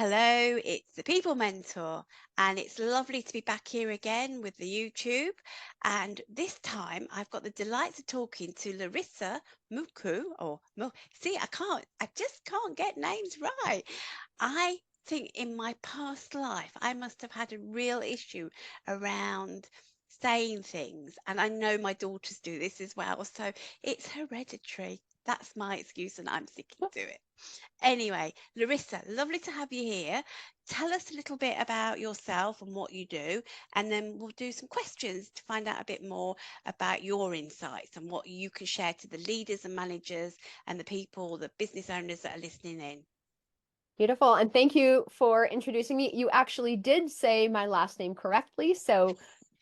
Hello, it's the People Mentor, and it's lovely to be back here again with the YouTube. And this time I've got the delight of talking to Larisa Muku, see, I just can't get names right. I think in my past life, I must have had a real issue around saying things, and I know my daughters do this as well. So it's hereditary. That's my excuse, and I'm sticking to it. Anyway, Larissa, lovely to have you here. Tell us a little bit about yourself and what you do, and then we'll do some questions to find out a bit more about your insights and what you can share to the leaders and managers and the people, the business owners that are listening in. Beautiful. And thank you for introducing me. You actually did say my last name correctly. So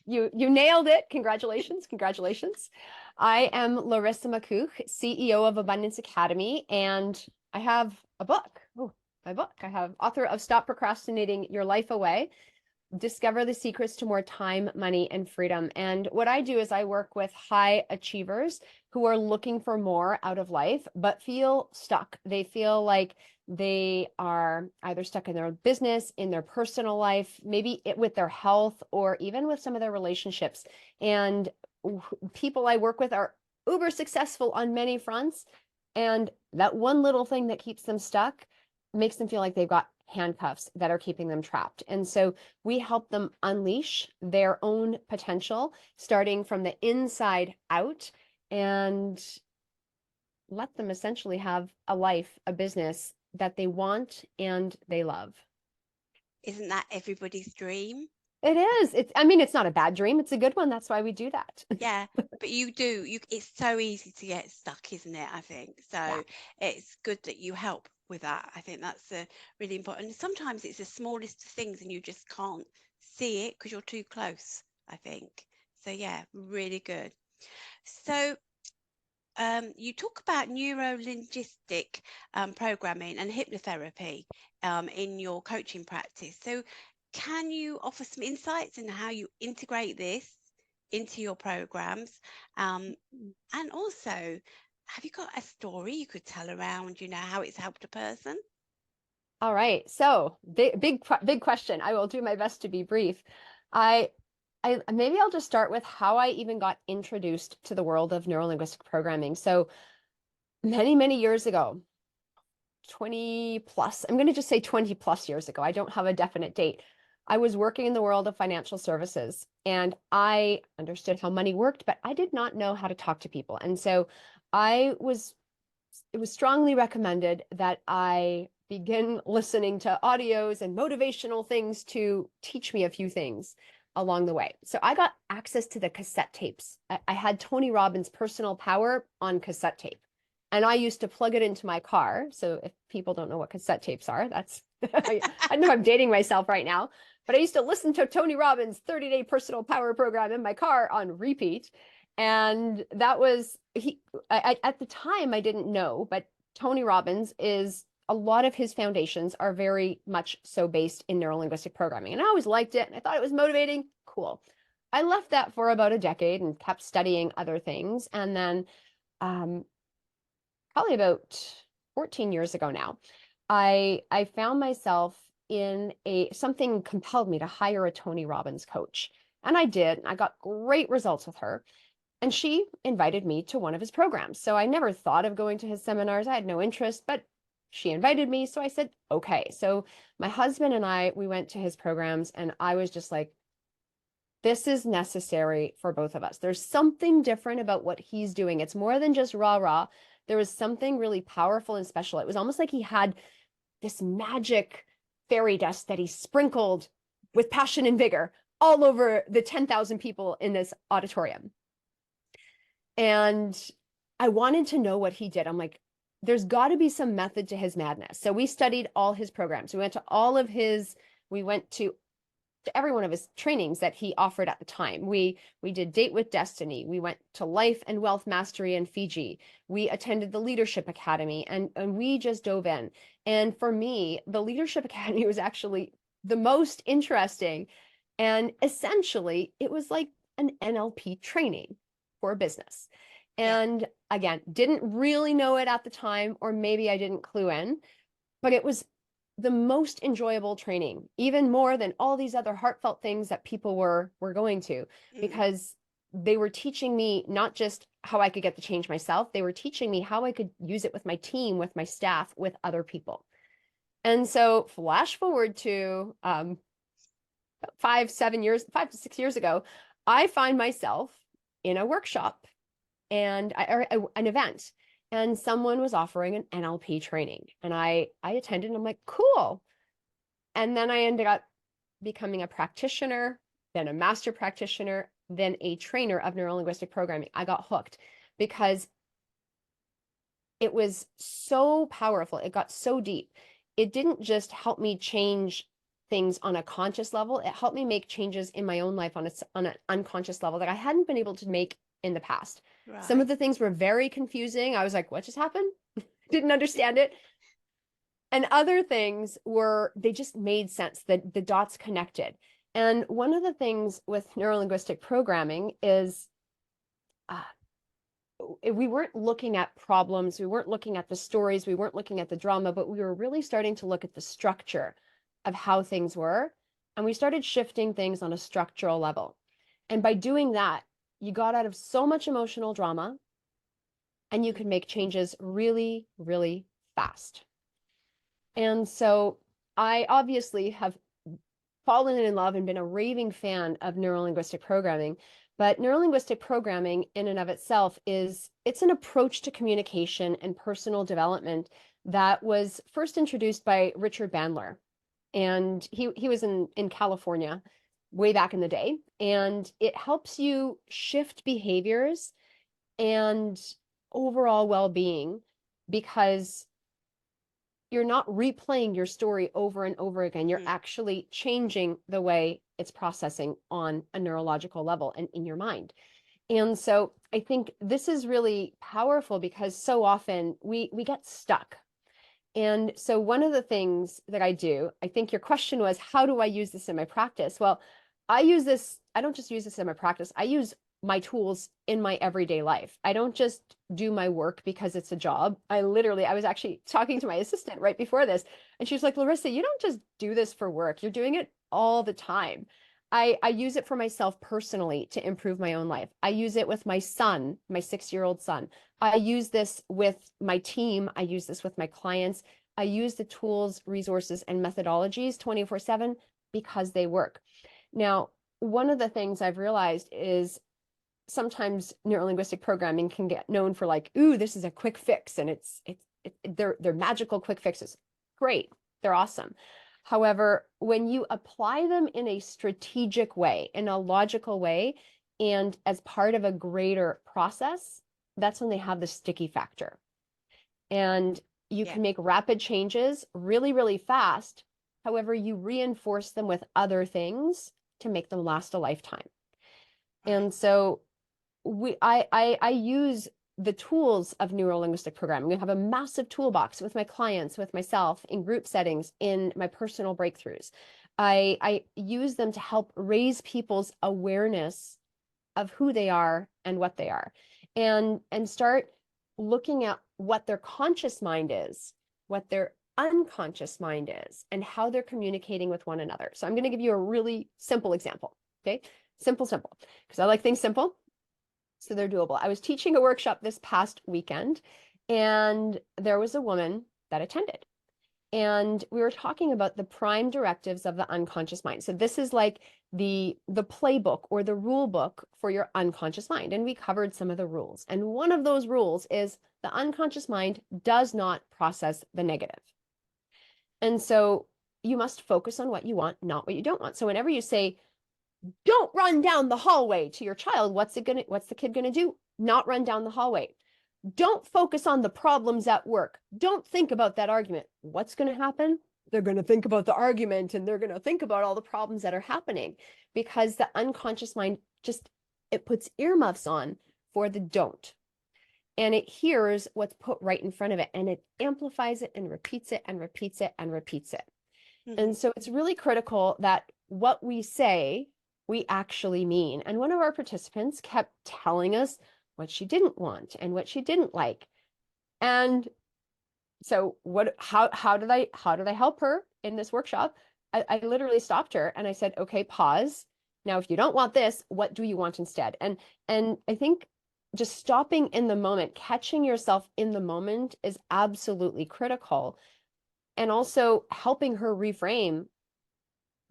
you nailed it. Congratulations. Congratulations. I am Larisa McCooch, CEO of Abundance Academy, and I have a book. Oh, my book. I have author of Stop Procrastinating Your Life Away, Discover the Secrets to More Time, Money, and Freedom. And what I do is I work with high achievers who are looking for more out of life, but feel stuck. They feel like they are either stuck in their business, in their personal life, maybe with their health, or even with some of their relationships. And people I work with are uber successful on many fronts. And that one little thing that keeps them stuck makes them feel like they've got handcuffs that are keeping them trapped. And so we help them unleash their own potential, starting from the inside out, and let them essentially have a life, a business that they want and they love. Isn't that everybody's dream? It is. I mean, it's not a bad dream. It's a good one. That's why we do that. Yeah, but it's so easy to get stuck, isn't it? I think. So Yeah. it's good that you help with that. I think that's really important. And sometimes it's the smallest of things and you just can't see it because you're too close, I think. So yeah, really good. So you talk about neuro-linguistic programming and hypnotherapy in your coaching practice. So can you offer some insights in how you integrate this into your programs? And also, have you got a story you could tell around, how it's helped a person? All right. So big question. I will do my best to be brief. I maybe I'll just start with how I even got introduced to the world of neurolinguistic programming. So many years ago, 20 plus, I'm going to just say 20 plus years ago. I don't have a definite date. I was working in the world of financial services and I understood how money worked, but I did not know how to talk to people. And so it was strongly recommended that I begin listening to audios and motivational things to teach me a few things along the way. So I got access to the cassette tapes. I had Tony Robbins' Personal Power on cassette tape. And I used to plug it into my car. So if people don't know what cassette tapes are, that's, I know I'm dating myself right now, but I used to listen to Tony Robbins' 30-day personal power program in my car on repeat. And that was, at the time, I didn't know, but Tony Robbins is, a lot of his foundations are very much so based in neurolinguistic programming. And I always liked it and I thought it was motivating. Cool. I left that for about a decade and kept studying other things. And then probably about 14 years ago now, I found myself in something compelled me to hire a Tony Robbins coach. And I did. I got great results with her. And she invited me to one of his programs. So I never thought of going to his seminars. I had no interest, but she invited me. So I said, okay. So my husband and I, we went to his programs and I was just like, this is necessary for both of us. There's something different about what he's doing. It's more than just rah. There was something really powerful and special. It was almost like he had this magic fairy dust that he sprinkled with passion and vigor all over the 10,000 people in this auditorium. And I wanted to know what he did. I'm like, there's got to be some method to his madness. So we studied all his programs. We went to every one of his trainings that he offered at the time. We did Date with Destiny. We went to Life and Wealth Mastery in Fiji. We attended the Leadership Academy and we just dove in. And for me, the Leadership Academy was actually the most interesting. And essentially, it was like an NLP training for a business. And again, didn't really know it at the time, or maybe I didn't clue in, but it was the most enjoyable training, even more than all these other heartfelt things that people were going to, because they were teaching me not just how I could get the change myself, they were teaching me how I could use it with my team, with my staff, with other people. And so flash forward to 5 to 6 years ago, I find myself in a workshop and an event, and someone was offering an NLP training, and I attended, and I'm like, cool. And then I ended up becoming a practitioner, then a master practitioner, then a trainer of neuro-linguistic programming. I got hooked because it was so powerful. It got so deep. It didn't just help me change things on a conscious level. It helped me make changes in my own life on an unconscious level that I hadn't been able to make in the past. Right. Some of the things were very confusing. I was like, what just happened? Didn't understand it. And other things they just made sense, that the dots connected. And one of the things with neuro-linguistic programming is we weren't looking at problems, we weren't looking at the stories, we weren't looking at the drama, but we were really starting to look at the structure of how things were. And we started shifting things on a structural level. And by doing that, you got out of so much emotional drama, and you could make changes really, really fast. And so I obviously have fallen in love and been a raving fan of neuro-linguistic programming. But neuro-linguistic programming in and of itself it's an approach to communication and personal development that was first introduced by Richard Bandler. And he was in California way back in the day. And it helps you shift behaviors and overall well-being, because you're not replaying your story over and over again. You're actually changing the way it's processing on a neurological level and in your mind. And so I think this is really powerful, because so often we get stuck. And so one of the things that I do, I think your question was, how do I use this in my practice? Well, I don't just use this in my practice. I use my tools in my everyday life. I don't just do my work because it's a job. I was actually talking to my assistant right before this, and she's like, Larisa, you don't just do this for work. You're doing it all the time. I use it for myself personally to improve my own life. I use it with my son, my 6-year-old son. I use this with my team. I use this with my clients. I use the tools, resources, and methodologies 24/7 because they work. Now, one of the things I've realized is sometimes neuro-linguistic programming can get known for like, ooh, this is a quick fix, and they're magical quick fixes. Great, they're awesome. However, when you apply them in a strategic way, in a logical way, and as part of a greater process, that's when they have the sticky factor. And you can make rapid changes really, really fast. However, you reinforce them with other things to make them last a lifetime. And so I use the tools of neuro-linguistic programming. I have a massive toolbox with my clients, with myself, in group settings, in my personal breakthroughs. I use them to help raise people's awareness of who they are and what they are, and start looking at what their conscious mind is, what their unconscious mind is, and how they're communicating with one another. So I'm going to give you a really simple example. Okay, simple, because I like things simple. So they're doable. I was teaching a workshop this past weekend, and there was a woman that attended. And we were talking about the prime directives of the unconscious mind. So this is like the playbook or the rule book for your unconscious mind. And we covered some of the rules. And one of those rules is the unconscious mind does not process the negative. And so you must focus on what you want, not what you don't want. So whenever you say, don't run down the hallway to your child, what's the kid gonna do? Not run down the hallway. Don't focus on the problems at work. Don't think about that argument. What's gonna happen? They're gonna think about the argument, and they're gonna think about all the problems that are happening, because the unconscious mind it puts earmuffs on for the don't. And it hears what's put right in front of it, and it amplifies it and repeats it and repeats it and repeats it. And so it's really critical that what we say, we actually mean. And one of our participants kept telling us what she didn't want and what she didn't like. And so how did I help her? in this workshop, I literally stopped her and I said, okay, pause. Now, if you don't want this, what do you want instead? And I think just stopping in the moment, catching yourself in the moment is absolutely critical. And also helping her reframe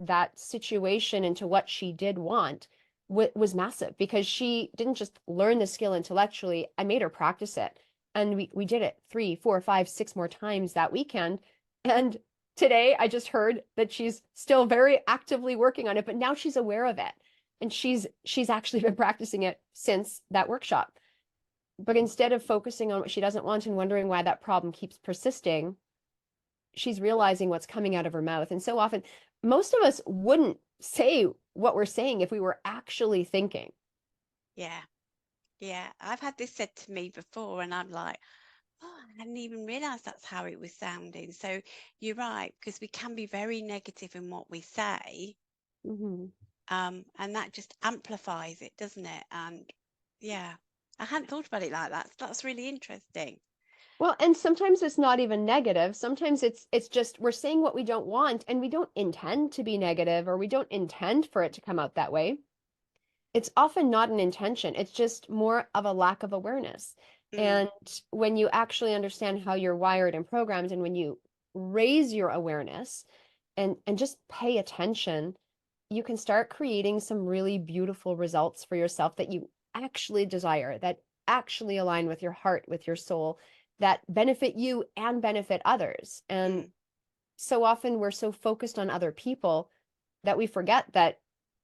that situation into what she did want was massive, because she didn't just learn the skill intellectually. I made her practice it. And we did it 3, 4, 5, 6 more times that weekend. And today I just heard that she's still very actively working on it, but now she's aware of it. And she's actually been practicing it since that workshop. But instead of focusing on what she doesn't want and wondering why that problem keeps persisting, she's realizing what's coming out of her mouth. And so often, most of us wouldn't say what we're saying if we were actually thinking. Yeah. Yeah. I've had this said to me before, and I'm like, oh, I hadn't even realized that's how it was sounding. So you're right, because we can be very negative in what we say. Mm-hmm. And that just amplifies it, doesn't it? And yeah, I hadn't thought about it like that. So that's really interesting. Well, and sometimes it's not even negative. Sometimes it's just we're saying what we don't want, and we don't intend to be negative, or we don't intend for it to come out that way. It's often not an intention. It's just more of a lack of awareness. Mm, And when you actually understand how you're wired and programmed, and when you raise your awareness and just pay attention, you can start creating some really beautiful results for yourself that you actually desire, that actually align with your heart, with your soul, that benefit you and benefit others. And mm. so often we're so focused on other people that we forget that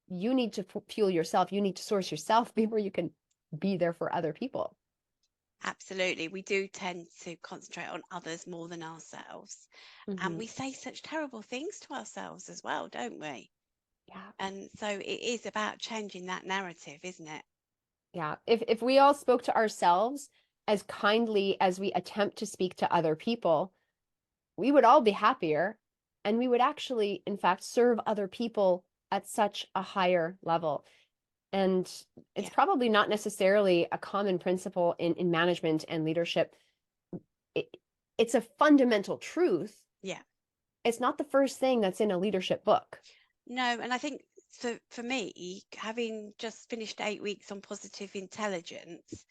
you need to fuel yourself, you need to source yourself before you can be there for other people. Absolutely. We do tend to concentrate on others more than ourselves. And Mm-hmm. we say such terrible things to ourselves as well, don't we? Yeah. And so it is about changing that narrative, isn't it? Yeah. If we all spoke to ourselves as kindly as we attempt to speak to other people, we would all be happier, and we would actually, in fact, serve other people at such a higher level. And it's Yeah. probably not necessarily a common principle in management and leadership. It, it's a fundamental truth. Yeah. It's not the first thing that's in a leadership book. No, and I think for me, having just finished 8 weeks on positive intelligence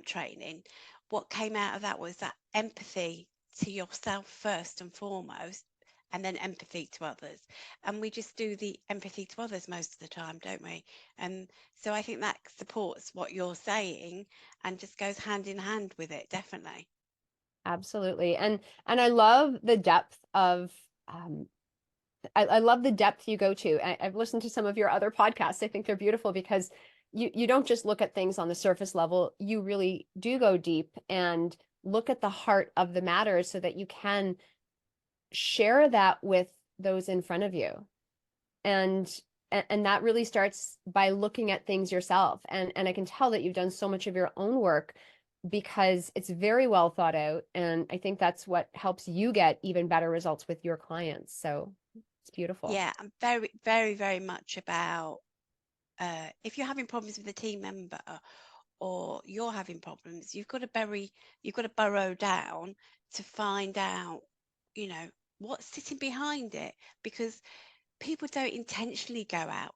training, what came out of that was that empathy to yourself first and foremost, and then empathy to others. And we just do the empathy to others most of the time, don't we? And so I think that supports what you're saying and just goes hand in hand with it, definitely. Absolutely. And I love the depth of I love the depth you go to. I've listened to some of your other podcasts. I think they're beautiful because you don't just look at things on the surface level. You really do go deep and look at the heart of the matter so that you can share that with those in front of you. And and that really starts by looking at things yourself. And I can tell that you've done so much of your own work because it's very well thought out. And I think that's what helps you get even better results with your clients. So it's beautiful. Yeah, I'm very, very, very much about if you're having problems with a team member or you're having problems, you've got to burrow down to find out, you know, what's sitting behind it, because people don't intentionally go out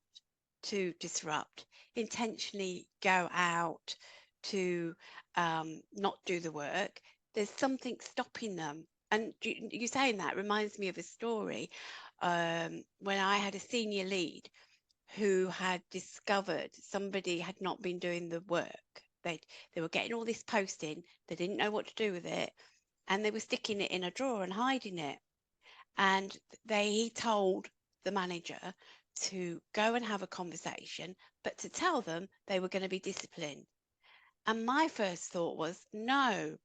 to disrupt, intentionally go out to not do the work. There's something stopping them. And you saying that reminds me of a story when I had a senior lead who had discovered somebody had not been doing the work. They were getting all this posting, they didn't know what to do with it, and they were sticking it in a drawer and hiding it. And he told the manager to go and have a conversation, but to tell them they were going to be disciplined. And my first thought was, no,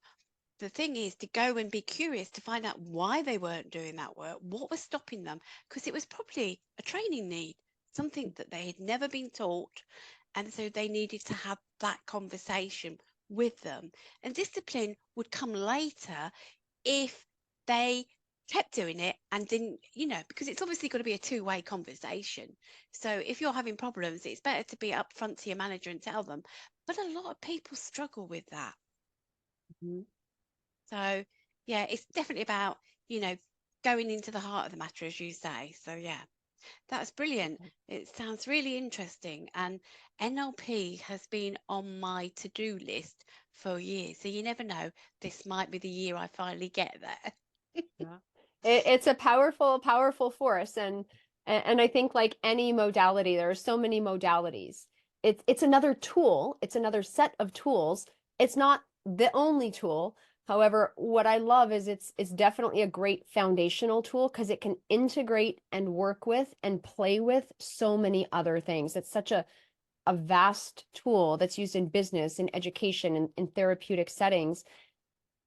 the thing is to go and be curious to find out why they weren't doing that work, what was stopping them, because it was probably a training need, something that they had never been taught. And so they needed to have that conversation with them. And discipline would come later if they kept doing it and didn't, because it's obviously got to be a two-way conversation. So if you're having problems, it's better to be upfront to your manager and tell them. But a lot of people struggle with that. Mhm. So, yeah, it's definitely about, you know, going into the heart of the matter, as you say. So yeah, that's brilliant. It sounds really interesting. And NLP has been on my to-do list for years. So you never know, this might be the year I finally get there. Yeah. It's a powerful, powerful force. And I think like any modality, there are so many modalities. It's another tool, it's another set of tools. It's not the only tool. However, what I love is it's definitely a great foundational tool because it can integrate and work with and play with so many other things. It's such a vast tool that's used in business, in education, and in therapeutic settings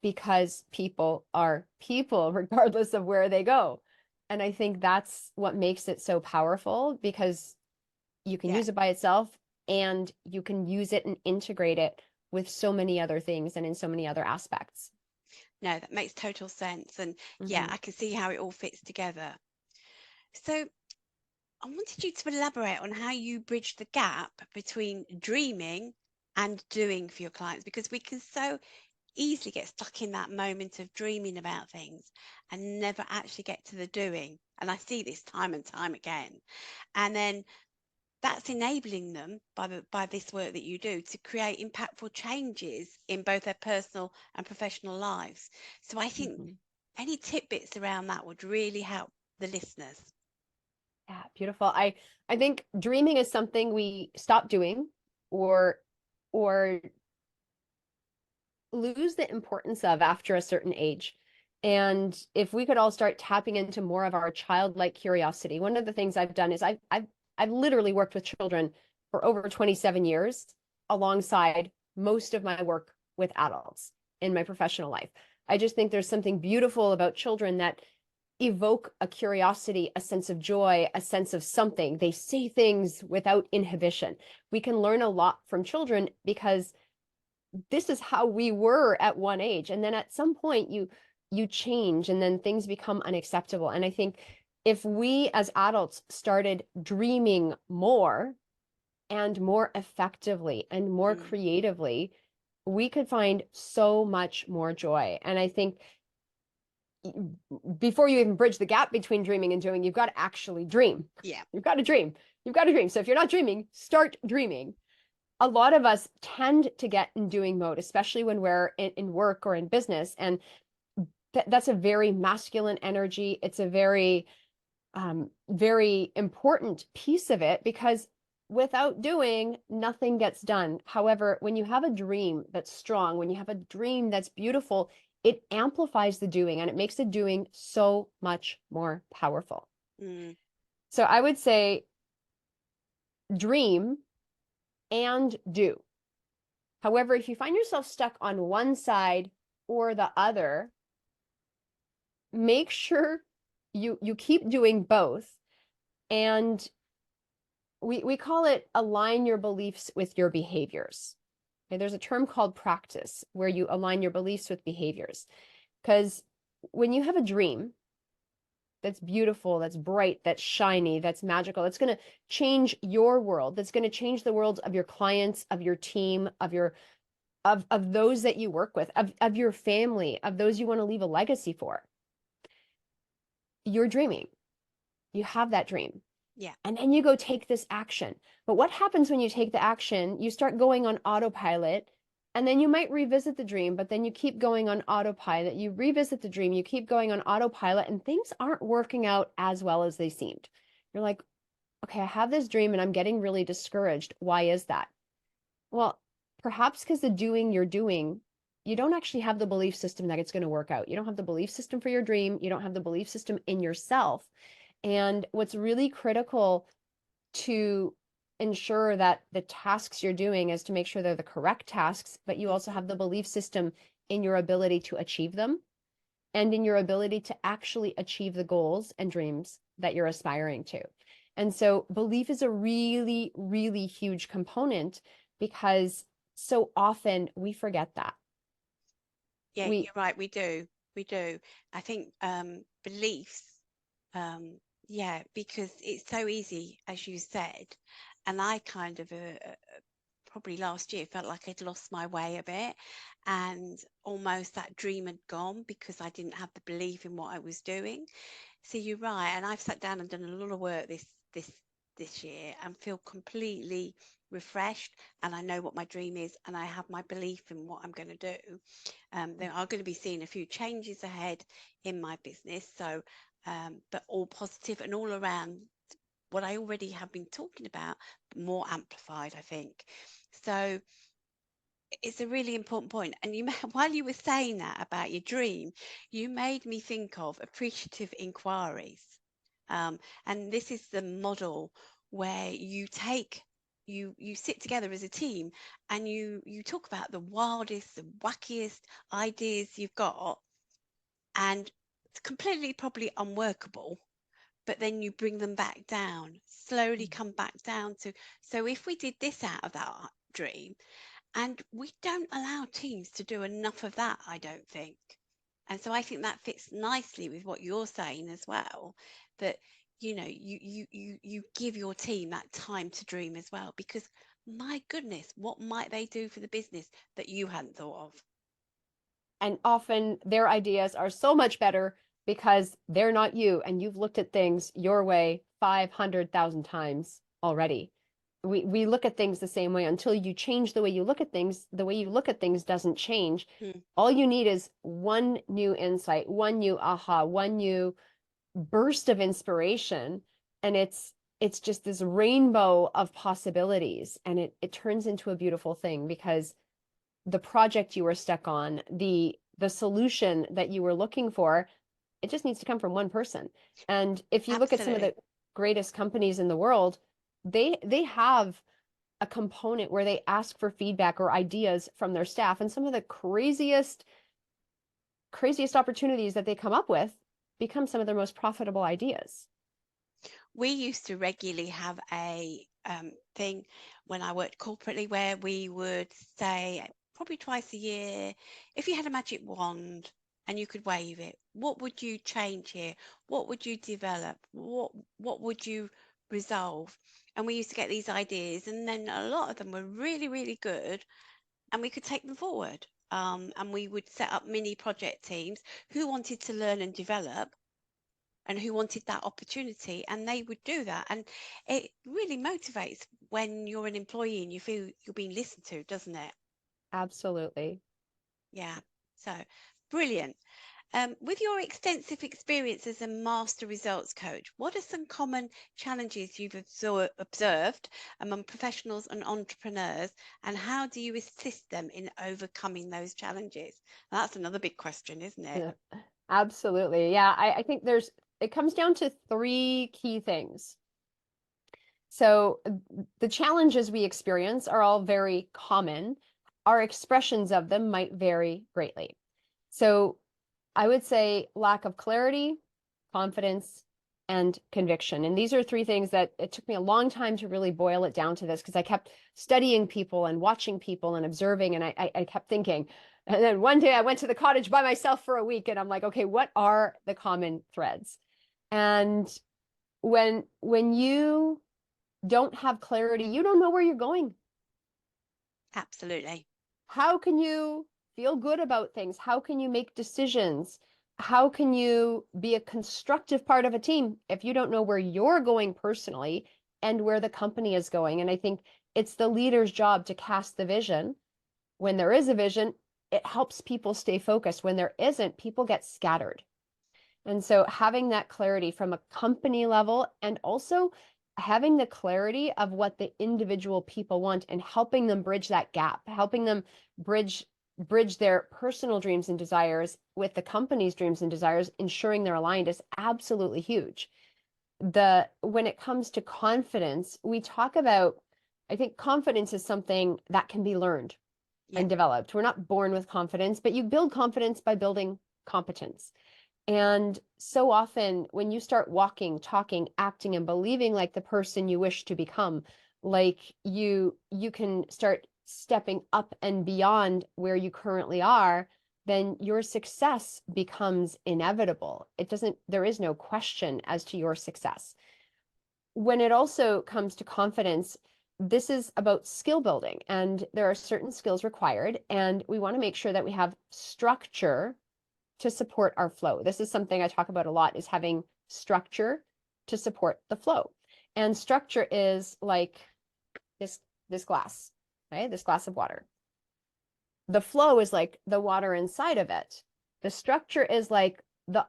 because people are people regardless of where they go. And I think that's what makes it so powerful because you can Yeah, use it by itself and you can use it and integrate it with so many other things and in so many other aspects. no, that makes total sense. And yeah, Mm-hmm. I can see how it all fits together. So I wanted you to elaborate on how you bridge the gap between dreaming and doing for your clients, because we can so easily get stuck in that moment of dreaming about things and never actually get to the doing. And I see this time and time again. And then that's enabling them by this work that you do to create impactful changes in both their personal and professional lives. So I think Mm-hmm. any tidbits around that would really help the listeners. Yeah, beautiful. I think dreaming is something we stop doing or or lose the importance of after a certain age. And if we could all start tapping into more of our childlike curiosity, one of the things I've done is I've literally worked with children for over 27 years alongside most of my work with adults in my professional life. I just think there's something beautiful about children that evoke a curiosity, a sense of joy, a sense of something. They say things without inhibition. We can learn a lot from children because this is how we were at one age, and then at some point you change and then things become unacceptable. And I think if we as adults started dreaming more and more effectively and more Mm, creatively, we could find so much more joy. And I think before you even bridge the gap between dreaming and doing, you've got to actually dream. yeah. You've got to dream. You've got to dream. So if you're not dreaming, start dreaming. A lot of us tend to get in doing mode, especially when we're in work or in business. And that's a very masculine energy. It's a very, very important piece of it because without doing, nothing gets done. However, when you have a dream that's strong, when you have a dream that's beautiful, it amplifies the doing and it makes the doing so much more powerful. Mm, So I would say dream and do. However, if you find yourself stuck on one side or the other, make sure you keep doing both. And we call it align your beliefs with your behaviors. Okay, there's a term called practice where you align your beliefs with behaviors. Because when you have a dream that's beautiful, that's bright, that's shiny, that's magical, that's going to change your world, that's going to change the worlds of your clients, of your team, of those that you work with, of your family, of those you want to leave a legacy for. You're dreaming. You have that dream. yeah. And then you go take this action. But what happens when you take the action? You start going on autopilot, and then you might revisit the dream, but then you keep going on autopilot. You revisit the dream, you keep going on autopilot, and things aren't working out as well as they seemed. You're like, okay, I have this dream and I'm getting really discouraged. Why is that? Well, perhaps because the doing you're doing, you don't actually have the belief system that it's going to work out. You don't have the belief system for your dream. You don't have the belief system in yourself. And what's really critical to ensure that the tasks you're doing is to make sure they're the correct tasks, but you also Mhm. have the belief system in your ability to achieve them and in your ability to actually achieve the goals and dreams that you're aspiring to. And so belief is a really, really huge component because so often we forget that. Yeah, We, you're right. We do. We do. I think beliefs, yeah, because it's so easy, as you said, and I kind of probably last year, felt like I'd lost my way a bit, and almost that dream had gone because I didn't have the belief in what I was doing. So you're right, and I've sat down and done a lot of work this year and feel completely refreshed, and I know what my dream is, and I have my belief in what I'm going to do. There are going to be seeing a few changes ahead in my business, so but all positive and all around what I already have been talking about, more amplified, I think. So it's a really important point. And while you were saying that about your dream, you made me think of appreciative inquiries. And this is the model where you sit together as a team and you talk about the wildest, the wackiest ideas you've got, and it's completely probably unworkable, but then you bring them back down, slowly come back down to, so if we did this out of that dream, and we don't allow teams to do enough of that, I don't think. And so I think that fits nicely with what you're saying as well, that you give your team that time to dream as well, because my goodness, what might they do for the business that you hadn't thought of? And often their ideas are so much better because they're not you and you've looked at things your way 500,000 times already. We look at things the same way. Until you change the way you look at things, the way you look at things doesn't change. Hmm. All you need is one new insight, one new aha, one new burst of inspiration, and it's just this rainbow of possibilities, and it turns into a beautiful thing, because the project you were stuck on, the solution that you were looking for, it just needs to come from one person. And if you look at some of the Absolutely. greatest companies in the world, they have a component where they ask for feedback or ideas from their staff, and some of the craziest opportunities that they come up with become some of their most profitable ideas. We used to regularly have a thing when I worked corporately where we would say probably twice a year, if you had a magic wand and you could wave it, what would you change here? What would you develop? What would you resolve? And we used to get these ideas, and then a lot of them were really, really good, and we could take them forward. And we would set up mini project teams who wanted to learn and develop and who wanted that opportunity, and they would do that. And it really motivates when you're an employee and you feel you're being listened to, doesn't it? Absolutely. Yeah. So brilliant. With your extensive experience as a master results coach, what are some common challenges you've observed among professionals and entrepreneurs, and how do you assist them in overcoming those challenges? That's another big question, isn't it? Yeah, absolutely. Yeah, I think it comes down to three key things. So the challenges we experience are all very common. Our expressions of them might vary greatly. So I would say lack of clarity, confidence, and conviction. And these are three things that it took me a long time to really boil it down to this, because I kept studying people and watching people and observing, and I kept thinking. And then one day I went to the cottage by myself for a week, and I'm like, okay, what are the common threads? And when you don't have clarity, you don't know where you're going. Absolutely. How can you feel good about things? How can you make decisions? How can you be a constructive part of a team if you don't know where you're going personally and where the company is going? And I think it's the leader's job to cast the vision. When there is a vision, it helps people stay focused. When there isn't, people get scattered. And so having that clarity from a company level, and also having the clarity of what the individual people want, and helping them bridge that gap, helping them bridge their personal dreams and desires with the company's dreams and desires, ensuring they're aligned, is absolutely huge. When it comes to confidence, we talk about, I think confidence is something that can be learned Yeah. and developed. We're not born with confidence, but you build confidence by building competence. And so often when you start walking, talking, acting, and believing like the person you wish to become, like you can start stepping up and beyond where you currently are, then your success becomes inevitable. There is no question as to your success. When it also comes to confidence, this is about skill building, and there are certain skills required, and we want to make sure that we have structure to support our flow. This is something I talk about a lot, is having structure to support the flow. And structure is like this glass, right? This glass of water. The flow is like the water inside of it. The structure is like the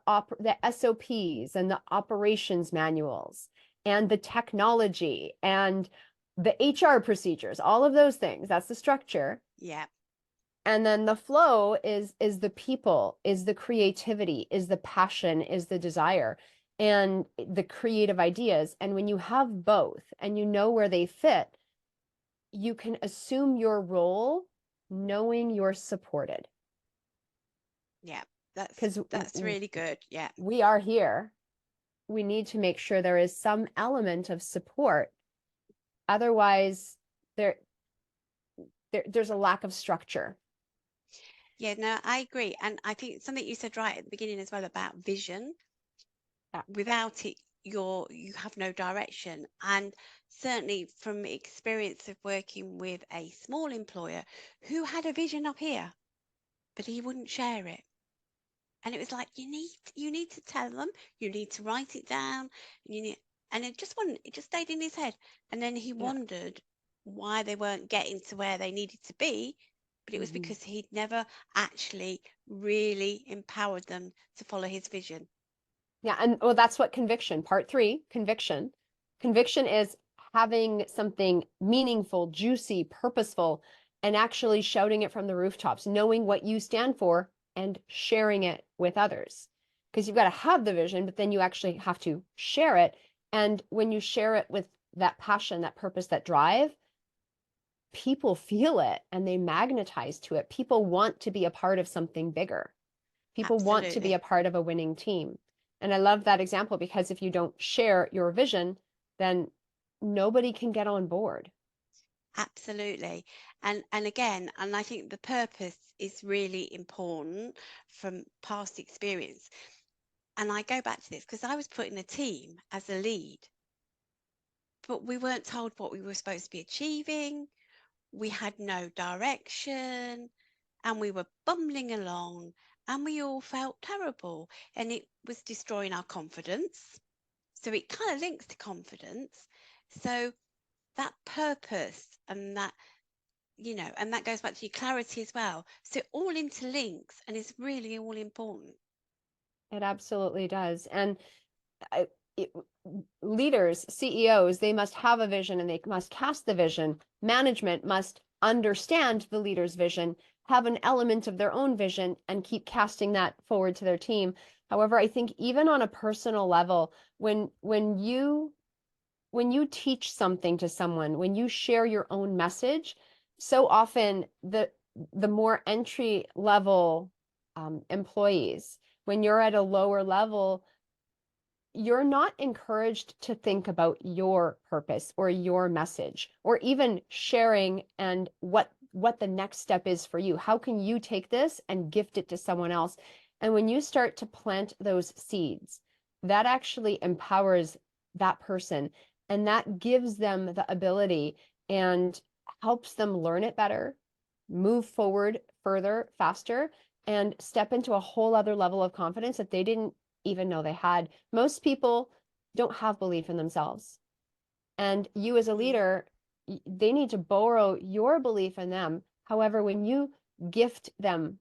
SOPs and the operations manuals and the technology and the HR procedures, all of those things. That's the structure. Yeah. And then the flow is the people, is the creativity, is the passion, is the desire, and the creative ideas. And when you have both and you know where they fit, you can assume your role knowing you're supported. Yeah. Because That's really good. Yeah. we are here. We need to make sure there is some element of support. Otherwise, there's a lack of structure. Yeah, no, I agree. And I think something you said right at the beginning as well about vision. Yeah. Without it, you have no direction. And certainly from experience of working with a small employer who had a vision up here, but he wouldn't share it. And it was like, you need to tell them, you need to write it down, and it just stayed in his head. And then he Yeah. wondered why they weren't getting to where they needed to be, but it was Mm-hmm. because he'd never actually really empowered them to follow his vision. Yeah, and well, that's what conviction, part 3, conviction. Conviction is having something meaningful, juicy, purposeful, and actually shouting it from the rooftops, knowing what you stand for and sharing it with others. Because you've got to have the vision, but then you actually have to share it. And when you share it with that passion, that purpose, that drive, people feel it and they magnetize to it. People want to be a part of something bigger. People want to be a Absolutely. part of a winning team. And I love that example, because if you don't share your vision, then nobody can get on board. Absolutely. And again, and I think the purpose is really important from past experience. And I go back to this because I was put in a team as a lead, but we weren't told what we were supposed to be achieving. We had no direction and we were bumbling along and we all felt terrible and it was destroying our confidence. So it kind of links to confidence. So that purpose and and that goes back to your clarity as well. So it all interlinks and is really all important. It absolutely does. And I, it, leaders, CEOs, they must have a vision and they must cast the vision. Management must understand the leader's vision, have an element of their own vision, and keep casting that forward to their team. However, I think even on a personal level, when you teach something to someone, when you share your own message, so often the more entry level employees, when you're at a lower level, you're not encouraged to think about your purpose or your message or even sharing and what the next step is for you. How can you take this and gift it to someone else? And when you start to plant those seeds, that actually empowers that person, and that gives them the ability and helps them learn it better, move forward further, faster, and step into a whole other level of confidence that they didn't even know they had. Most people don't have belief in themselves. And you as a Mm. leader, they need to borrow your belief in them. However, when you gift them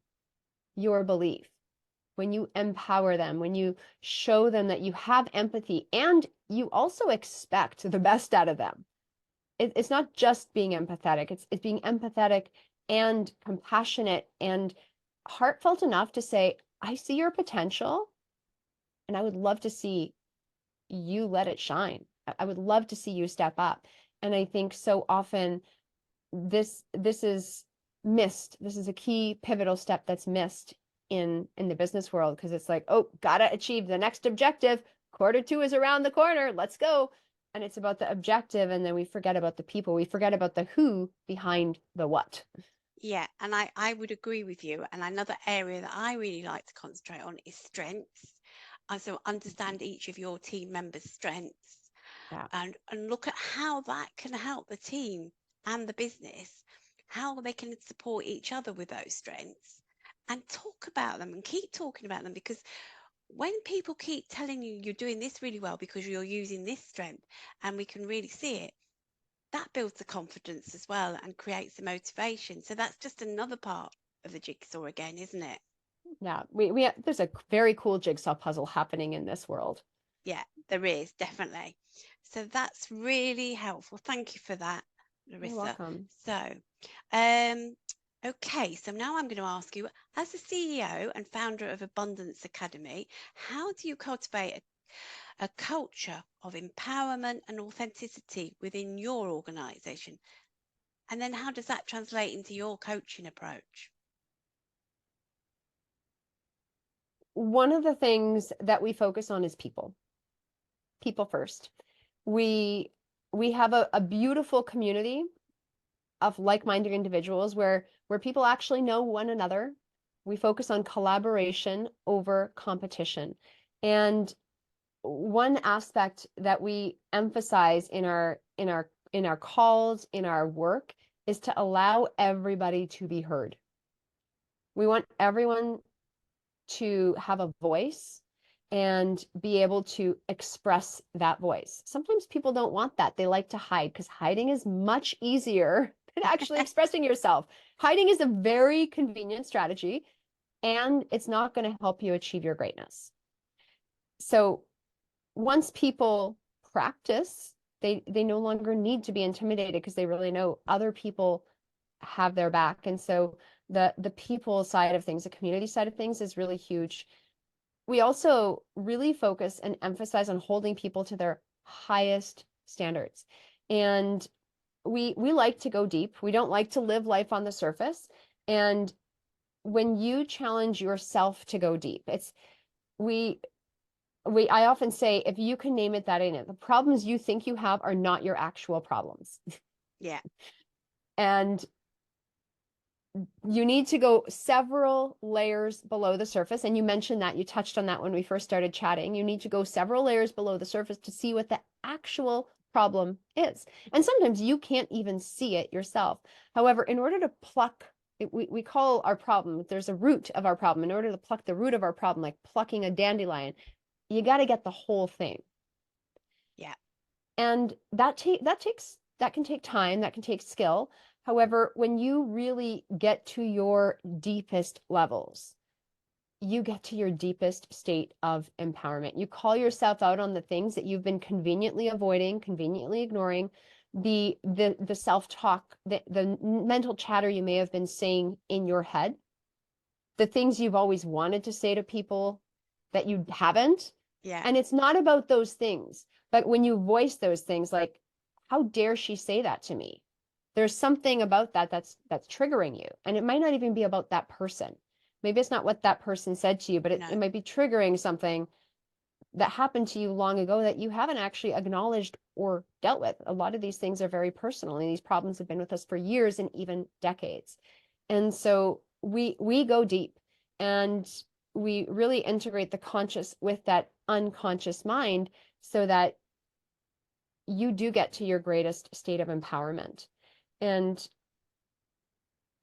your belief, when you empower them, when you show them that you have empathy and you also expect the best out of them, it's not just being empathetic, it's being empathetic and compassionate and heartfelt enough to say, I see your potential and I would love to see you let it shine. I would love to see you step up. And I think so often this is missed. This is a key pivotal step that's missed in the business world, because it's like, oh, gotta achieve the next objective. Quarter 2 is around the corner. Let's go. And it's about the objective, and then we forget about the people. We forget about the who behind the what. Yeah, and I would agree with you. And another area that I really like to concentrate on is strengths. So understand each of your team members' strengths. Yeah. and look at how that can help the team and the business, how they can support each other with those strengths, and talk about them and keep talking about them. Because when people keep telling you you're doing this really well because you're using this strength and we can really see it, that builds the confidence as well and creates the motivation. So that's just another part of the jigsaw again, isn't it? Yeah. We there's a very cool jigsaw puzzle happening in this world. Yeah, there is definitely. So that's really helpful. Thank you for that, You're Larissa. welcome. So, um, okay, so now I'm going to ask you, as the CEO and founder of Abundance Academy, how do you cultivate a culture of empowerment and authenticity within your organization? And then how does that translate into your coaching approach? One of the things that we focus on is people first. We have a beautiful community of like-minded individuals where people actually know one another. We focus on collaboration over competition. And one aspect that we emphasize in our calls, in our work, is to allow everybody to be heard. We want everyone to have a voice and be able to express that voice. Sometimes people don't want that. They like to hide because hiding is much easier than actually expressing yourself. Hiding is a very convenient strategy, and it's not going to help you achieve your greatness. So once people practice, they no longer need to be intimidated because they really know other people have their back. And so the people side of things, the community side of things is really huge. We also really focus and emphasize on holding people to their highest standards. And we like to go deep. We don't like to live life on the surface. And when you challenge yourself to go deep, we I often say, if you can name it, that ain't it. The problems you think you have are not your actual problems. Yeah, And you need to go several layers below the surface. And you mentioned that, you touched on that when we first started chatting. You need to go several layers below the surface to see what the actual problem is. And sometimes you can't even see it yourself. However, in order to pluck, we call our problem, there's a root of our problem. In order to pluck the root of our problem, like plucking a dandelion, you got to get the whole thing. yeah, And that can take time, that can take skill. However, when you really get to your deepest levels, you get to your deepest state of empowerment. You call yourself out on the things that you've been conveniently avoiding, conveniently ignoring, the self-talk, the mental chatter you may have been saying in your head, the things you've always wanted to say to people that you haven't. yeah, And it's not about those things, but when you voice those things, like, how dare she say that to me? There's something about that that's triggering you. And it might not even be about that person. Maybe it's not what that person said to you, but it no, might be triggering something that happened to you long ago that you haven't actually acknowledged or dealt with. A lot of these things are very personal, and these problems have been with us for years and even decades. And so we go deep, and we really integrate the conscious with that unconscious mind so that you do get to your greatest state of empowerment. And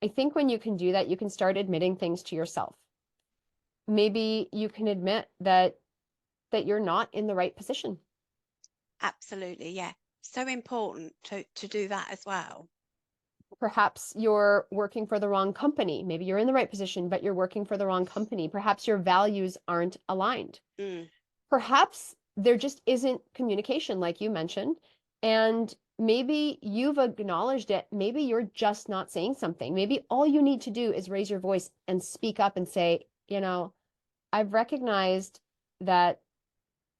I think when you can do that, you can start admitting things to yourself. Maybe you can admit that you're not in the right position. absolutely. Yeah. So important to do that as well. Perhaps you're working for the wrong company. Maybe you're in the right position, but you're working for the wrong company. Perhaps your values aren't aligned. Mm, Perhaps there just isn't communication, like you mentioned. And maybe you've acknowledged it. Maybe you're just not saying something. Maybe all you need to do is raise your voice and speak up and say, I've recognized that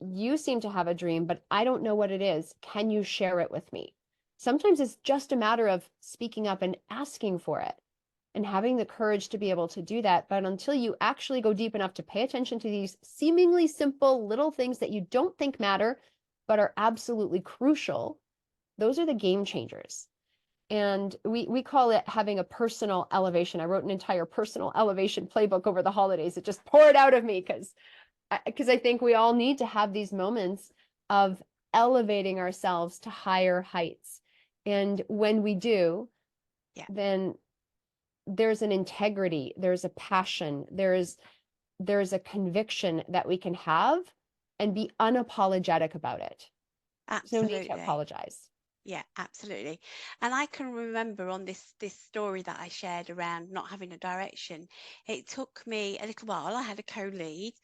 you seem to have a dream, but I don't know what it is. Can you share it with me? Sometimes it's just a matter of speaking up and asking for it and having the courage to be able to do that. But until you actually go deep enough to pay attention to these seemingly simple little things that you don't think matter, but are absolutely crucial, those are the game changers. And we call it having a personal elevation. I wrote an entire personal elevation playbook over the holidays. It just poured out of me because I think we all need to have these moments of elevating ourselves to higher heights. And when we do, Yeah. then there's an integrity, there's a passion, there's a conviction that we can have and be unapologetic about it. There's no need to Absolutely. apologize. Yeah, absolutely. And I can remember on this story that I shared around not having a direction, it took me a little while. I had a co-lead,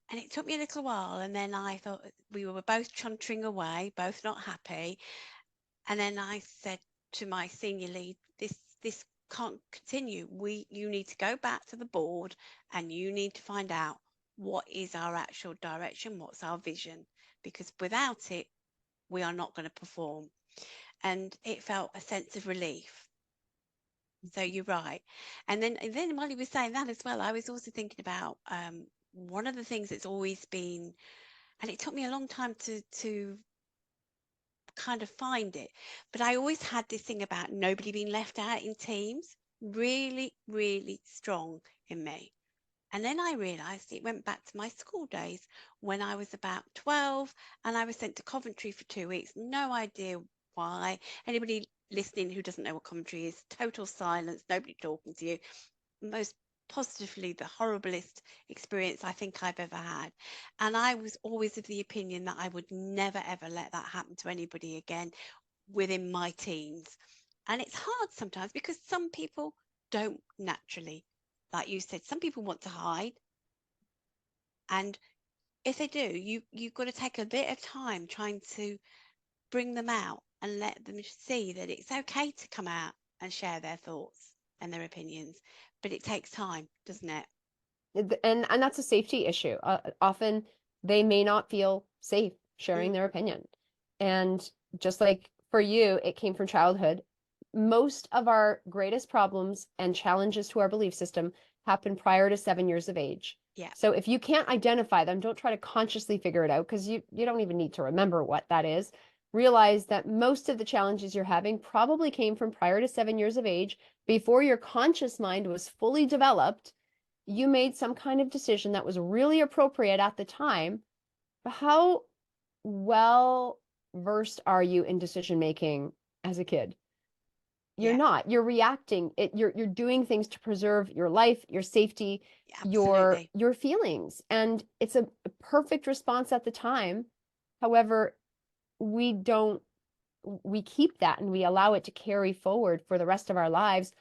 and it took me a little while, and then I thought we were both chuntering away, both not happy. And then I said to my senior lead, this can't continue. You need to go back to the board and you need to find out what is our actual direction, what's our vision, because without it, we are not going to perform. And it felt a sense of relief. So you're right. And then while he was saying that as well, I was also thinking about one of the things that's always been, and it took me a long time to kind of find it, but I always had this thing about nobody being left out in teams, really, really strong in me. And then I realised it went back to my school days when I was about 12 and I was sent to Coventry for 2 weeks. No idea why. Anybody listening who doesn't know what Coventry is, total silence, nobody talking to you. Most positively the horriblest experience I think I've ever had. And I was always of the opinion that I would never, ever let that happen to anybody again within my teens. And it's hard sometimes because some people don't naturally, like you said, some people want to hide. And if they do, you've got to take a bit of time trying to bring them out and let them see that it's okay to come out and share their thoughts and their opinions. But it takes time, doesn't it? And that's a safety issue. Often they may not feel safe sharing Mm, their opinion. And just like for you, it came from childhood. Most of our greatest problems and challenges to our belief system happen prior to 7 years of age. yeah, So if you can't identify them, don't try to consciously figure it out because you don't even need to remember what that is. Realize that most of the challenges you're having probably came from prior to 7 years of age, before your conscious mind was fully developed. You made some kind of decision that was really appropriate at the time. But how well versed are you in decision making as a kid? You're yeah, not. You're reacting. You're doing things to preserve your life, your safety, your absolutely. your feelings. And it's a perfect response at the time. However, we don't we keep that and we allow it to carry forward for the rest of our lives.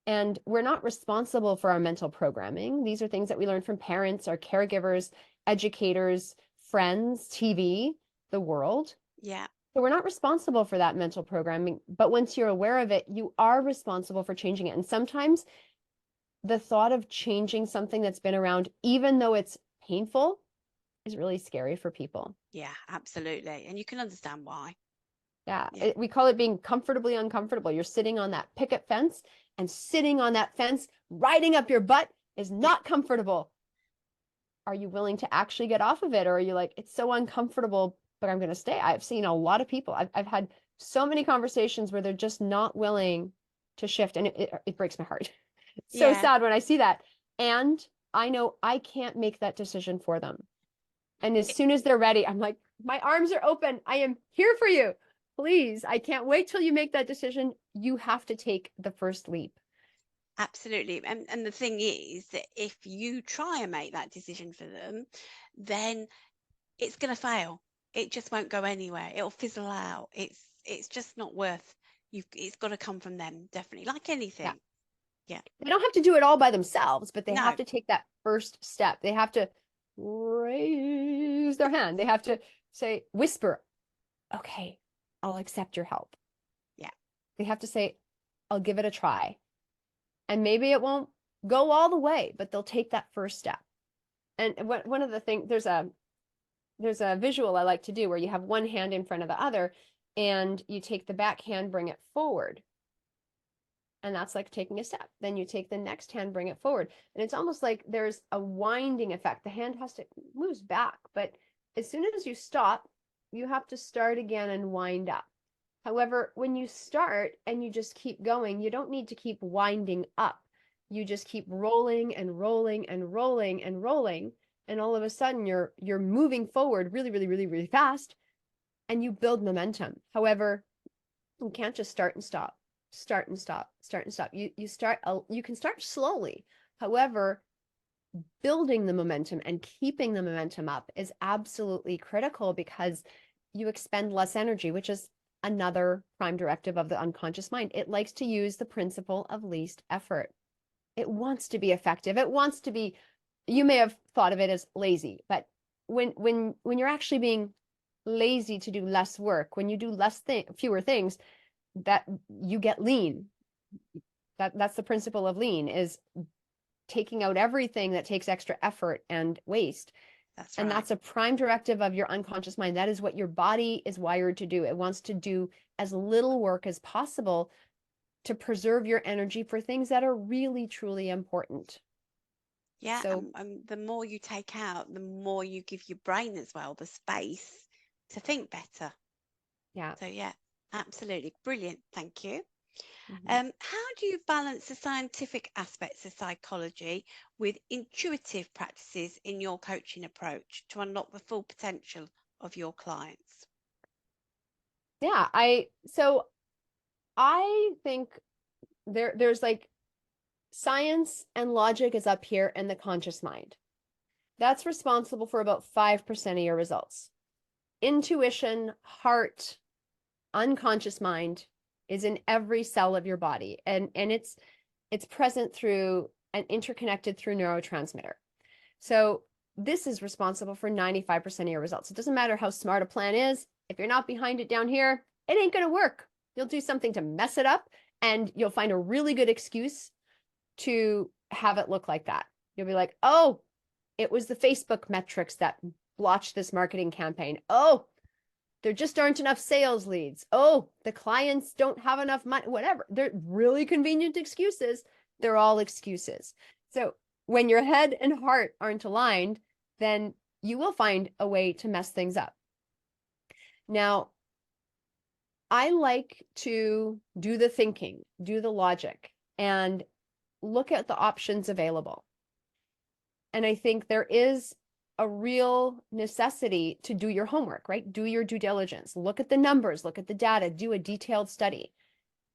And we're not responsible for our mental programming. These are things that we learn from parents, our caregivers, educators, friends, TV, the world. Yeah, So we're not responsible for that mental programming. But once you're aware of it, you are responsible for changing it. And sometimes the thought of changing something that's been around, even though it's painful, is really scary for people. yeah, absolutely. And you can understand why. Yeah, Yeah, we call it being comfortably uncomfortable. You're sitting on that picket fence, and sitting on that fence, riding up your butt is not comfortable. Are you willing to actually get off of it? Or are you like, it's so uncomfortable, but I'm going to stay? I've seen a lot of people. I've had so many conversations where they're just not willing to shift. And it breaks my heart. It's so yeah. sad when I see that. And I know I can't make that decision for them. And as It- soon as they're ready, I'm like, my arms are open. I am here for you. Please, I can't wait till you make that decision. You have to take the first leap. Absolutely. And the thing is that if you try and make that decision for them, then it's going to fail. It just won't go anywhere. It'll fizzle out. It's just not worth it's got to come from them, definitely. Like Yeah. anything. Yeah. They don't have to do it all by themselves, but they have No. to take that first step. They have to raise their hand. They have to say, whisper, okay, I'll accept your help. Yeah. They have to say, I'll give it a try. And maybe it won't go all the way, but they'll take that first step. And one of the things, there's a visual I like to do where you have one hand in front of the other and you take the back hand, bring it forward. And that's like taking a step. Then you take the next hand, bring it forward. And it's almost like there's a winding effect. The hand has to moves back, but as soon as you stop, you have to start again and wind up. However, when you start and you just keep going, you don't need to keep winding up. You just keep rolling and rolling and rolling and rolling. And all of a sudden you're moving forward really, really, really, really fast. and you build momentum. However, you can't just start and stop, start and stop, start and stop. You can start slowly. However, building the momentum and keeping the momentum up is absolutely critical because you expend less energy, which is another prime directive of the unconscious mind. It likes to use the principle of least effort. It wants to be effective. It wants to be, you may have thought of it as lazy, but when you're actually being lazy to do less work, when you do fewer things, that you get lean. That's the principle of lean, is taking out everything that takes extra effort and waste. That's And right. that's a prime directive of your unconscious mind. That is what your body is wired to do. It wants to do as little work as possible to preserve your energy for things that are really, truly important. Yeah, So, and the more you take out, the more you give your brain as well the space to think better. yeah. So yeah, absolutely brilliant. Thank you. Mhm. How do you balance the scientific aspects of psychology with intuitive practices in your coaching approach to unlock the full potential of your clients? Yeah, I think there's like science and logic is up here in the conscious mind. That's responsible for about 5% of your results. Intuition, heart, unconscious mind is in every cell of your body, and it's present through and interconnected through neurotransmitter. So this is responsible for 95% of your results. It doesn't matter how smart a plan is. If you're not behind it down here, it ain't going to work. You'll do something to mess it up, and you'll find a really good excuse to have it look like that. You'll be like, oh, it was the Facebook metrics that blotched this marketing campaign. Oh, there just aren't enough sales leads. Oh, the clients don't have enough money, whatever. They're really convenient excuses. They're all excuses. So when your head and heart aren't aligned, then you will find a way to mess things up. Now, I like to do the thinking, do the logic, and look at the options available. And I think there is a real necessity to do your homework, right? Do your due diligence, look at the numbers, look at the data, do a detailed study.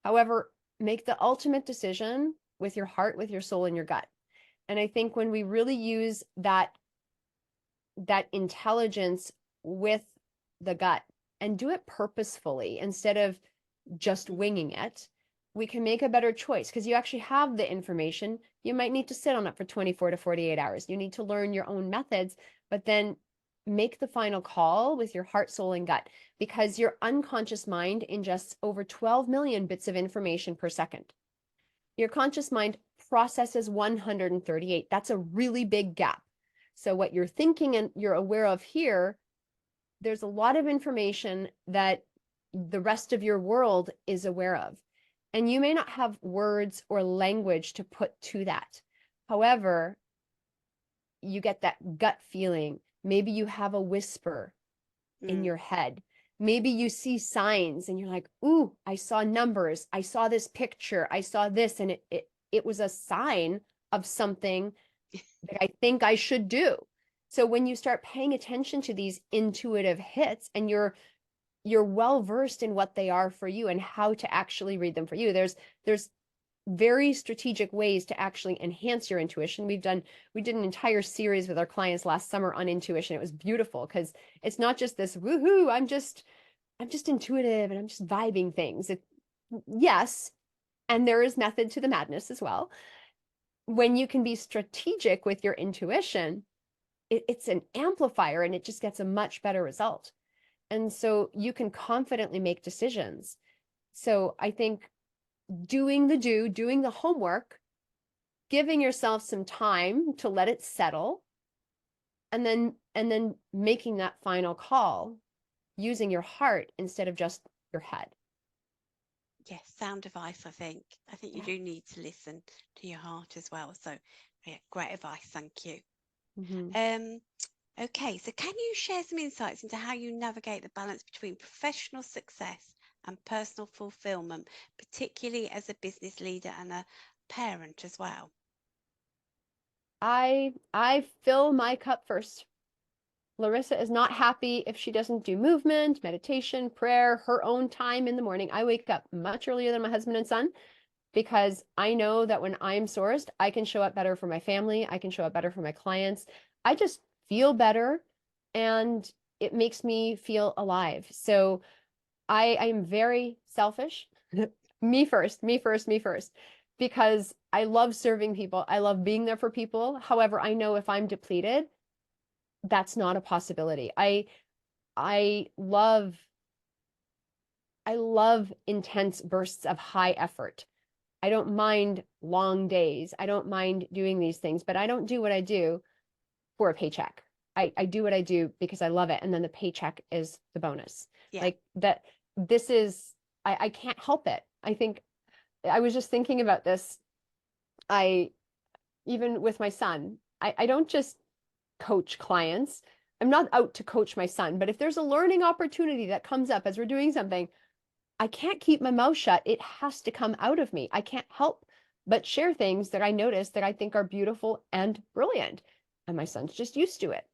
However, make the ultimate decision with your heart, with your soul, and your gut. And I think when we really use that intelligence with the gut and do it purposefully instead of just winging it, we can make a better choice because you actually have the information. You might need to sit on it for 24 to 48 hours. You need to learn your own methods, but then make the final call with your heart, soul, and gut because your unconscious mind ingests over 12 million bits of information per second. Your conscious mind processes 138. That's a really big gap. So what you're thinking and you're aware of here, there's a lot of information that the rest of your world is aware of. And you may not have words or language to put to that. However, you get that gut feeling. Maybe you have a whisper in Mm. your head. Maybe you see signs and you're like, ooh, I saw numbers. I saw this picture. I saw this. And it was a sign of something that I think I should do. So when you start paying attention to these intuitive hits and you're well versed in what they are for you and how to actually read them for you. There's very strategic ways to actually enhance your intuition. We did an entire series with our clients last summer on intuition. It was beautiful because it's not just this woohoo, I'm just intuitive and I'm just vibing things. Yes, and there is method to the madness as well. When you can be strategic with your intuition, it's an amplifier and it just gets a much better result. And so you can confidently make decisions. So I think doing the homework, giving yourself some time to let it settle, and then making that final call using your heart instead of just your head. Yes, sound advice, I think. I think you Yeah. do need to listen to your heart as well. So yeah, great advice. Thank you. Mm-hmm. Um, okay, so can you share some insights into how you navigate the balance between professional success and personal fulfillment, particularly as a business leader and a parent as well? I fill my cup first. Larisa is not happy if she doesn't do movement, meditation, prayer, her own time in the morning. I wake up much earlier than my husband and son because I know that when I'm sourced, I can show up better for my family. I can show up better for my clients. I just feel better and it makes me feel alive. So I'm very selfish. Me first, me first, me first, because I love serving people. I love being there for people. However, I know if I'm depleted, that's not a possibility. I love I love intense bursts of high effort. I don't mind long days. I don't mind doing these things, but I don't do what I do for a paycheck. I do what I do because I love it. And then the paycheck is the bonus. Yeah. Like that, this is, I can't help it. I think I was just thinking about this. Even with my son, I don't just coach clients. I'm not out to coach my son, but if there's a learning opportunity that comes up as we're doing something, I can't keep my mouth shut. It has to come out of me. I can't help but share things that I notice that I think are beautiful and brilliant. And my son's just used to it.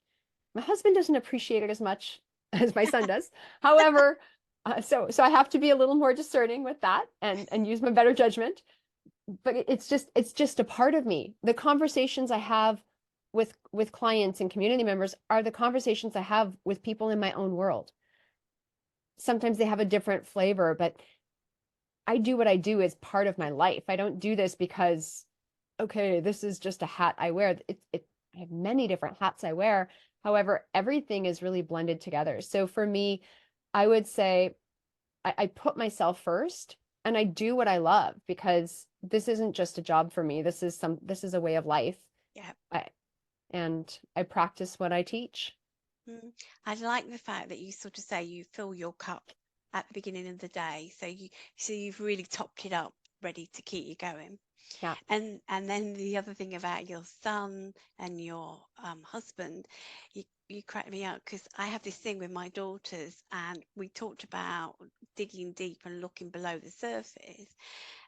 My husband doesn't appreciate it as much as my son does. However, so I have to be a little more discerning with that and use my better judgment. But it's just a part of me. The conversations I have with clients and community members are the conversations I have with people in my own world. Sometimes they have a different flavor, but I do what I do as part of my life. I don't do this because, okay, this is just a hat I wear. I have many different hats I wear. However, everything is really blended together. So for me, I would say I put myself first and I do what I love because this isn't just a job for me. This is a way of life. Yeah. And I practice what I teach. I like the fact that you sort of say you fill your cup at the beginning of the day, so you've really topped it up, ready to keep you going. Yeah. And then the other thing about your son and your husband, you crack me up because I have this thing with my daughters, and we talked about digging deep and looking below the surface.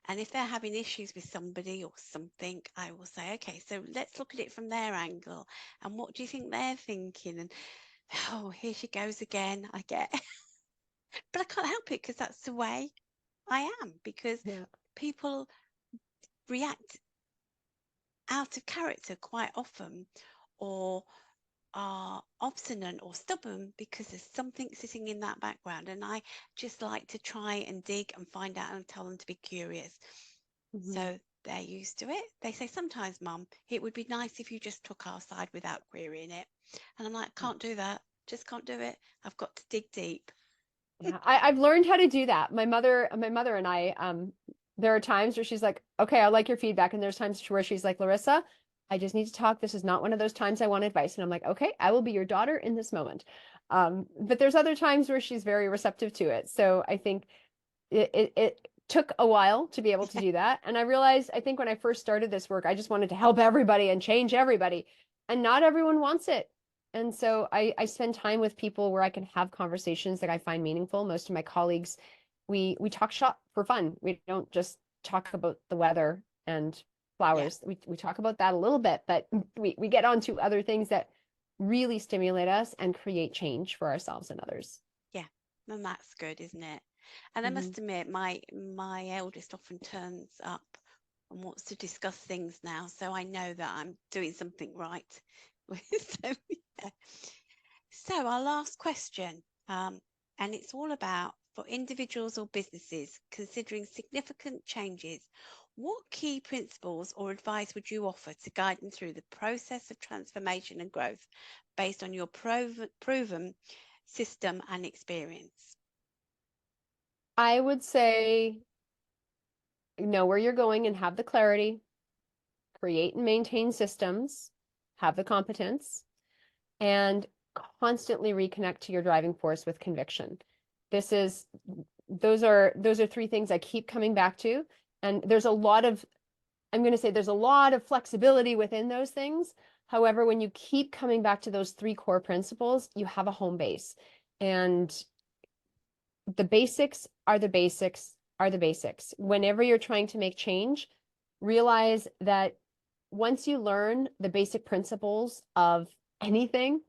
And if they're having issues with somebody or something, I will say, okay, so let's look at it from their angle. And what do you think they're thinking? And oh, here she goes again. I get, but I can't help it because that's the way I am. Because Yeah. people react out of character quite often, or are obstinate or stubborn because there's something sitting in that background. And I just like to try and dig and find out and tell them to be curious. Mm-hmm. So they're used to it. They say, sometimes, Mum, it would be nice if you just took our side without querying it. And I'm like, can't do that. Just can't do it. I've got to dig deep. Yeah, I've learned how to do that. My mother and I, there are times where she's like, okay, I like your feedback. And there's times where she's like, Larisa, I just need to talk. This is not one of those times I want advice. And I'm like, okay, I will be your daughter in this moment. But there's other times where she's very receptive to it. So I think it took a while to be able to do that. And I realized, I think when I first started this work, I just wanted to help everybody and change everybody. And not everyone wants it. And so I spend time with people where I can have conversations that I find meaningful. Most of my colleagues, we talk shop for fun. We don't just talk about the weather and Yeah, flowers. We talk about that a little bit, but we get on to other things that really stimulate us and create change for ourselves and others. yeah. And that's good, isn't it? And I Mm-hmm. must admit, my eldest often turns up and wants to discuss things now, so I know that I'm doing something right. So, yeah. So our last question, and it's all about for individuals or businesses considering significant changes, what key principles or advice would you offer to guide them through the process of transformation and growth based on your proven system and experience? I would say know where you're going and have the clarity, create and maintain systems, have the competence, and constantly reconnect to your driving force with conviction. This is those are three things I keep coming back to. And I'm going to say there's a lot of flexibility within those things. However, when you keep coming back to those three core principles, you have a home base. And the basics are the basics are the basics. Whenever you're trying to make change, realize that once you learn the basic principles of anything,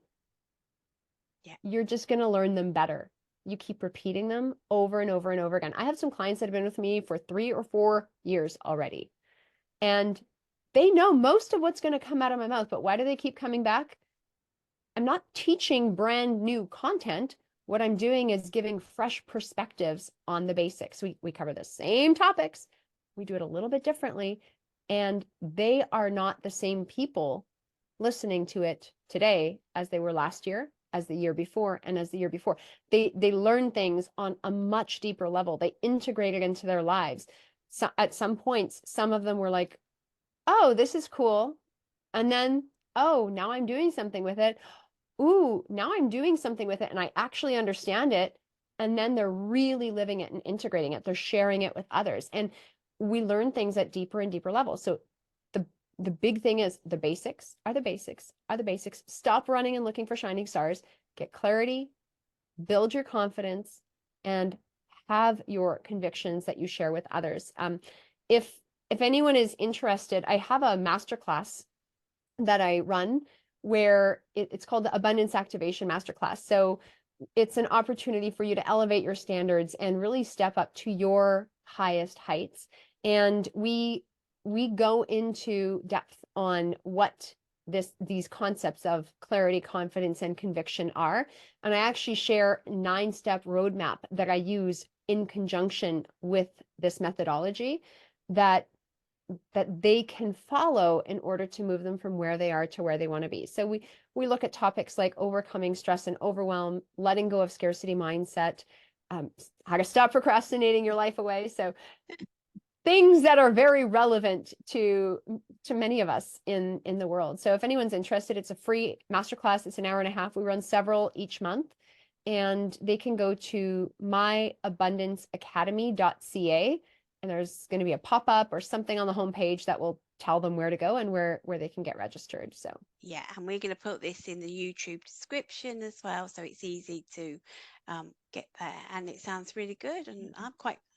Yeah. you're just going to learn them better. You keep repeating them over and over and over again. I have some clients that have been with me for 3 or 4 years already, and they know most of what's going to come out of my mouth, but why do they keep coming back? I'm not teaching brand new content. What I'm doing is giving fresh perspectives on the basics. We cover the same topics, we do it a little bit differently, and they are not the same people listening to it today as they were last year, as the year before, and as the year before. They learn things on a much deeper level. They integrate it into their lives. So at some points, some of them were like, oh, this is cool. And then, oh, now I'm doing something with it. Ooh, now I'm doing something with it and I actually understand it. And then they're really living it and integrating it. They're sharing it with others. And we learn things at deeper and deeper levels. So the the big thing is the basics are the basics are the basics. Stop running and looking for shining stars. Get clarity, build your confidence, and have your convictions that you share with others. If if anyone is interested, I have a masterclass that I run where it's called the Abundance Activation Masterclass. So it's an opportunity for you to elevate your standards and really step up to your highest heights. And we go into depth on what these concepts of clarity, confidence, and conviction are. And I actually share 9-step roadmap that I use in conjunction with this methodology that they can follow in order to move them from where they are to where they want to be. So we look at topics like overcoming stress and overwhelm, letting go of scarcity mindset, how to stop procrastinating your life away. So things that are very relevant to many of us in the world. So if anyone's interested, it's a free masterclass. It's an hour and a half. We run several each month, and they can go to myabundanceacademy.ca, and there's going to be a pop-up or something on the homepage that will tell them where to go and where they can get registered. So Yeah, and we're going to put this in the YouTube description as well, so it's easy to get there. And it sounds really good, and I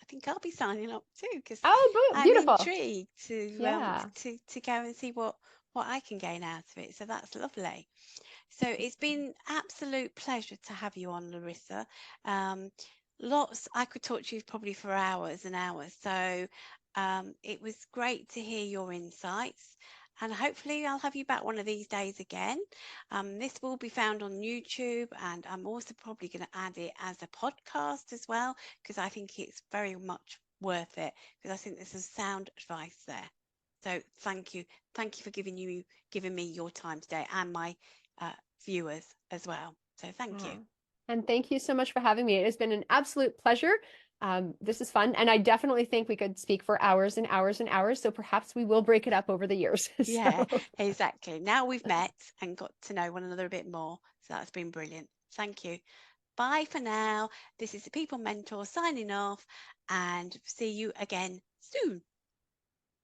think I'll be signing up too because oh, I'm beautiful. intrigued Yeah. to go and see what I can gain out of it. So that's lovely. So it's been absolute pleasure to have you on, Larissa. Um, I could talk to you probably for hours and hours. So it was great to hear your insights. And hopefully, I'll have you back one of these days again. This will be found on YouTube, and I'm also probably going to add it as a podcast as well, because I think it's very much worth it, because I think there's some sound advice there. So thank you for giving me your time today, and my uh, viewers as well. So thank you. Yeah. And thank you so much for having me. It has been an absolute pleasure. This is fun. And I definitely think we could speak for hours and hours and hours. So perhaps we will break it up over the years. Yeah, So exactly. Now we've met and got to know one another a bit more. So that's been brilliant. Thank you. Bye for now. This is the People Mentor signing off, and see you again soon.